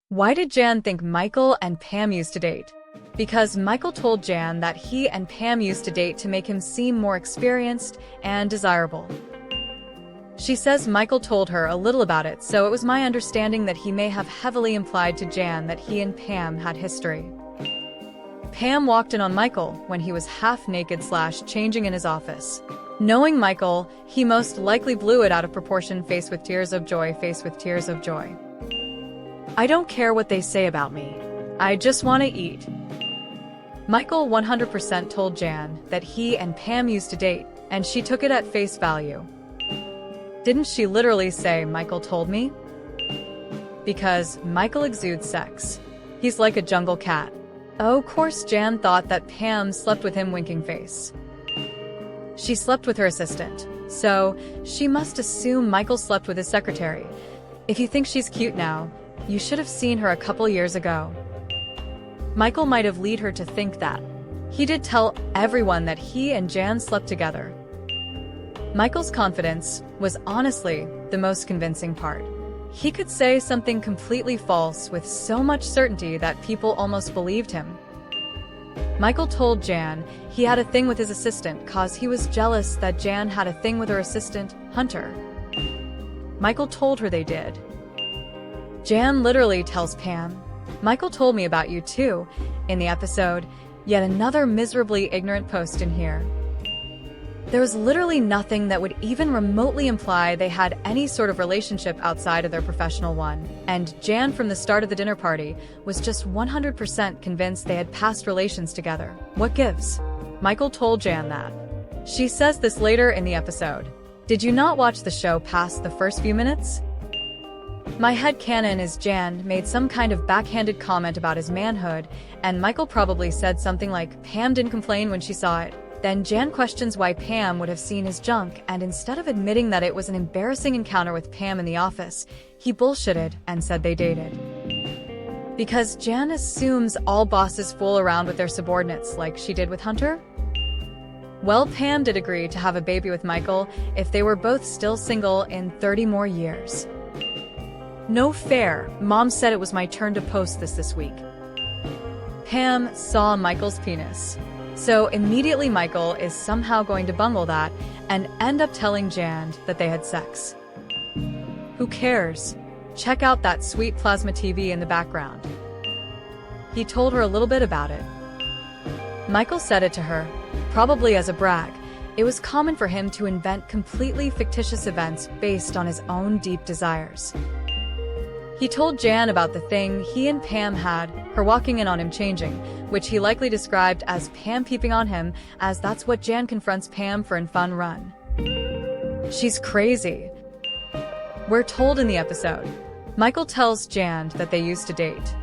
Why did Jan think Michael and Pam used to date? Because Michael told Jan that he and Pam used to date to make him seem more experienced and desirable. She says Michael told her a little about it, so it was my understanding that he may have heavily implied to Jan that he and Pam had history. Pam walked in on Michael when he was half-naked / changing in his office. Knowing Michael, he most likely blew it out of proportion, face with tears of joy, face with tears of joy. I don't care what they say about me. I just want to eat. Michael 100% told Jan that he and Pam used to date, and she took it at face value. Didn't she literally say, "Michael told me"? Because Michael exudes sex. He's like a jungle cat. Oh, of course Jan thought that Pam slept with him, winking face. She slept with her assistant, so she must assume Michael slept with his secretary. If you think she's cute now, you should have seen her a couple years ago. Michael might have led her to think that. He did tell everyone that he and Jan slept together. Michael's confidence was honestly the most convincing part. He could say something completely false with so much certainty that people almost believed him. Michael told Jan he had a thing with his assistant cause he was jealous that Jan had a thing with her assistant, Hunter. Michael told her they did. Jan literally tells Pam, "Michael told me about you too," in the episode. Yet another miserably ignorant post in here. There was literally nothing that would even remotely imply they had any sort of relationship outside of their professional one, and Jan from the start of the dinner party was just 100% convinced they had past relations together. What gives? Michael told Jan that. She says this later in the episode. Did you not watch the show past the first few minutes? My headcanon is Jan made some kind of backhanded comment about his manhood, and Michael probably said something like, "Pam didn't complain when she saw it." Then Jan questions why Pam would have seen his junk, and instead of admitting that it was an embarrassing encounter with Pam in the office, he bullshitted and said they dated. Because Jan assumes all bosses fool around with their subordinates like she did with Hunter? Well, Pam did agree to have a baby with Michael if they were both still single in 30 more years. No fair. Mom said it was my turn to post this week. Pam saw Michael's penis. So immediately Michael is somehow going to bungle that and end up telling Jan that they had sex. Who cares? Check out that sweet plasma TV in the background. He told her a little bit about it. Michael said it to her, probably as a brag. It was common for him to invent completely fictitious events based on his own deep desires. He told Jan about the thing he and Pam had, her walking in on him changing, which he likely described as Pam peeping on him, as that's what Jan confronts Pam for in Fun Run. She's crazy. We're told in the episode. Michael tells Jan that they used to date.